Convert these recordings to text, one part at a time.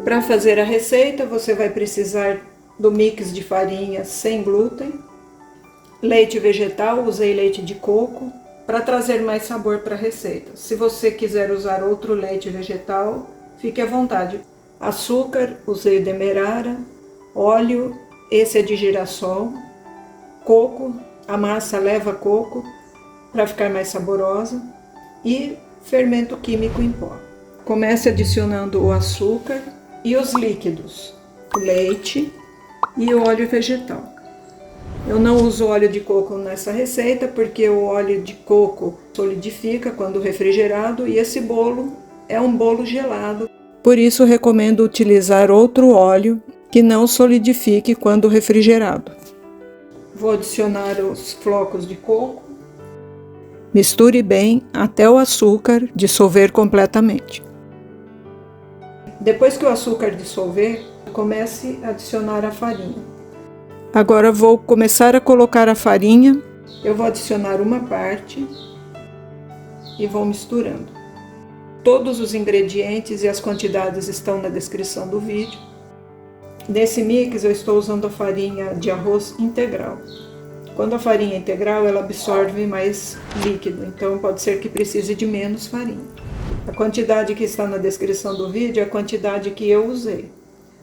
Para fazer a receita, você vai precisar do mix de farinha sem glúten, leite vegetal, usei leite de coco, para trazer mais sabor para a receita. Se você quiser usar outro leite vegetal, fique à vontade. Açúcar, usei demerara, óleo, esse é de girassol, coco, a massa leva coco para ficar mais saborosa, e fermento químico em pó. Comece adicionando o açúcar e os líquidos, o leite e o óleo vegetal. Eu não uso óleo de coco nessa receita porque o óleo de coco solidifica quando refrigerado e esse bolo é um bolo gelado. Por isso recomendo utilizar outro óleo que não solidifique quando refrigerado. Vou adicionar os flocos de coco. Misture bem até o açúcar dissolver completamente. Depois que o açúcar dissolver, comece a adicionar a farinha. Agora vou começar a colocar a farinha. Eu vou adicionar uma parte e vou misturando. Todos os ingredientes e as quantidades estão na descrição do vídeo. Nesse mix eu estou usando a farinha de arroz integral. Quando a farinha é integral, ela absorve mais líquido, então pode ser que precise de menos farinha. A quantidade que está na descrição do vídeo é a quantidade que eu usei.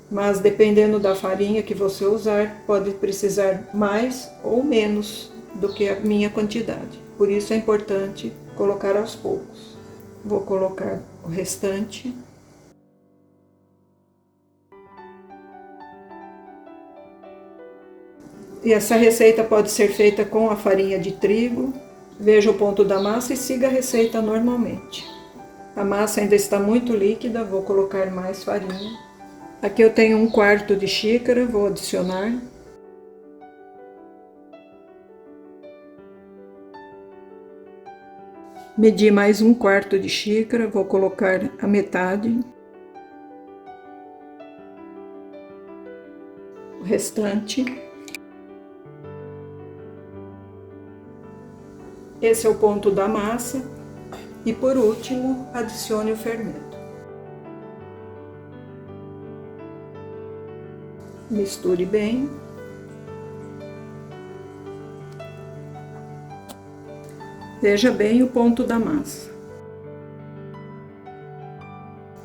Mas dependendo da farinha que você usar, pode precisar mais ou menos do que a minha quantidade. Por isso é importante colocar aos poucos. Vou colocar o restante. E essa receita pode ser feita com a farinha de trigo. Veja o ponto da massa e siga a receita normalmente. A massa ainda está muito líquida, vou colocar mais farinha. Aqui eu tenho 1/4 de xícara, vou adicionar. Medi mais 1/4 de xícara, vou colocar a metade. O restante. Esse é o ponto da massa. E por último, adicione o fermento. Misture bem. Veja bem o ponto da massa.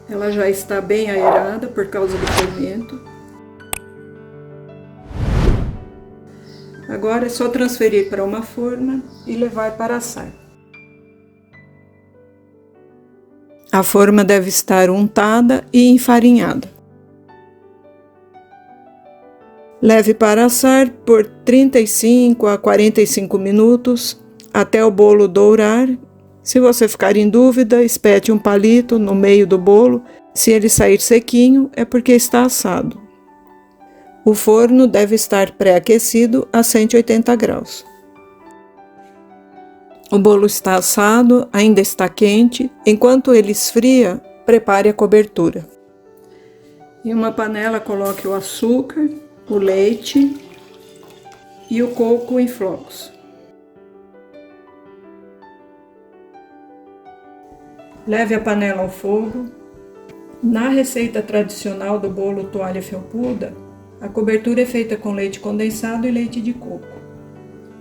Ela já está bem aerada por causa do fermento. Agora é só transferir para uma forma e levar para assar. A forma deve estar untada e enfarinhada. Leve para assar por 35 a 45 minutos até o bolo dourar. Se você ficar em dúvida, espete um palito no meio do bolo. Se ele sair sequinho, é porque está assado. O forno deve estar pré-aquecido a 180 graus. O bolo está assado, ainda está quente. Enquanto ele esfria, prepare a cobertura. Em uma panela, coloque o açúcar, o leite e o coco em flocos. Leve a panela ao fogo. Na receita tradicional do bolo toalha felpuda, a cobertura é feita com leite condensado e leite de coco.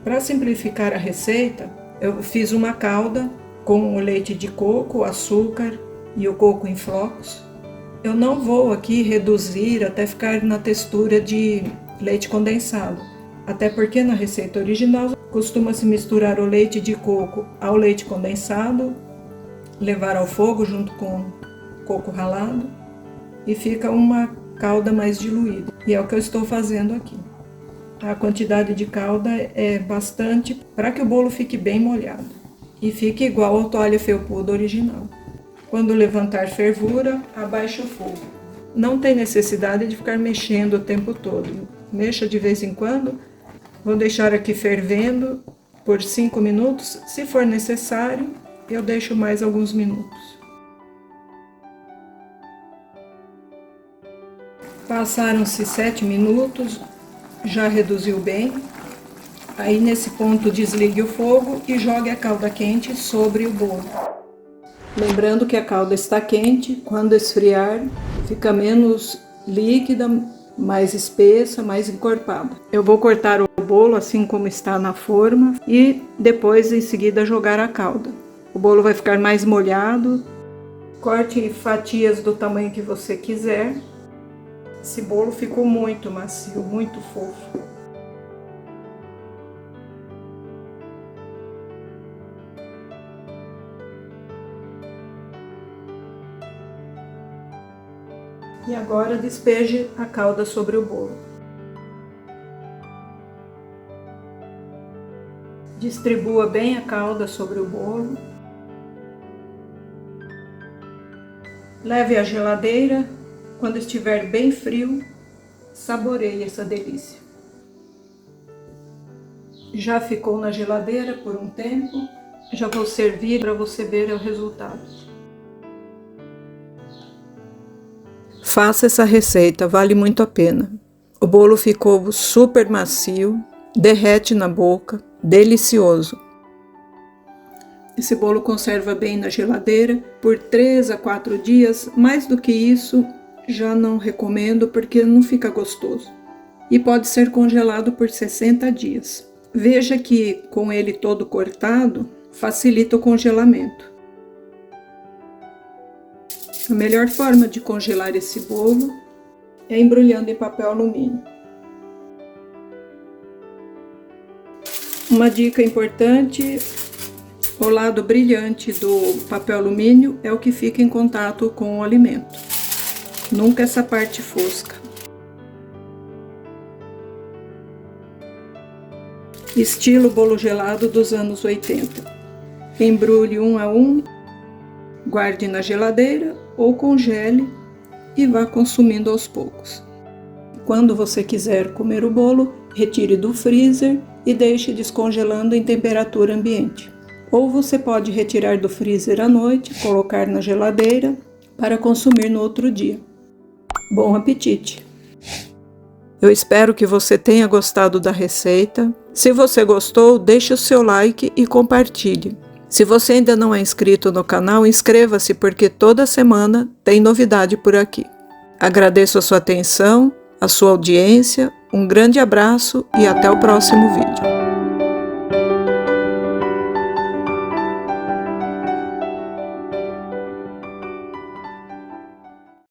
Para simplificar a receita, eu fiz uma calda com o leite de coco, o açúcar e o coco em flocos. Eu não vou aqui reduzir até ficar na textura de leite condensado, até porque na receita original costuma-se misturar o leite de coco ao leite condensado, levar ao fogo junto com coco ralado e fica uma calda mais diluída. E é o que eu estou fazendo aqui. A quantidade de calda é bastante para que o bolo fique bem molhado e fique igual ao toalha felpuda original. Quando levantar fervura, abaixe o fogo. Não tem necessidade de ficar mexendo o tempo todo. Mexa de vez em quando. Vou deixar aqui fervendo por 5 minutos. Se for necessário, eu deixo mais alguns minutos. Passaram-se 7 minutos. Já reduziu bem, aí nesse ponto desligue o fogo e jogue a calda quente sobre o bolo. Lembrando que a calda está quente, quando esfriar, Fica menos líquida, mais espessa, mais encorpada. Eu vou cortar o bolo assim como está na forma e depois em seguida jogar a calda. O bolo vai ficar mais molhado. Corte fatias do tamanho que você quiser. Esse bolo ficou muito macio, muito fofo. E agora despeje a calda sobre o bolo. Distribua bem a calda sobre o bolo. Leve à geladeira. Quando estiver bem frio, saboreie essa delícia. Já ficou na geladeira por um tempo. Já vou servir para você ver o resultado. Faça essa receita, vale muito a pena. O bolo ficou super macio, derrete na boca, delicioso. Esse bolo conserva bem na geladeira por 3 a 4 dias, mais do que isso já não recomendo porque não fica gostoso. E pode ser congelado por 60 dias. Veja que com ele todo cortado, facilita o congelamento. A melhor forma de congelar esse bolo é embrulhando em papel alumínio. Uma dica importante: o lado brilhante do papel alumínio é o que fica em contato com o alimento, nunca essa parte fosca. Estilo bolo gelado dos anos 80. Embrulhe 1 a 1, guarde na geladeira ou congele e vá consumindo aos poucos. Quando você quiser comer o bolo, retire do freezer e deixe descongelando em temperatura ambiente. Ou você pode retirar do freezer à noite, colocar na geladeira para consumir no outro dia. Bom apetite! Eu espero que você tenha gostado da receita. Se você gostou, deixe o seu like e compartilhe. Se você ainda não é inscrito no canal, inscreva-se porque toda semana tem novidade por aqui. Agradeço a sua atenção, a sua audiência, um grande abraço e até o próximo vídeo.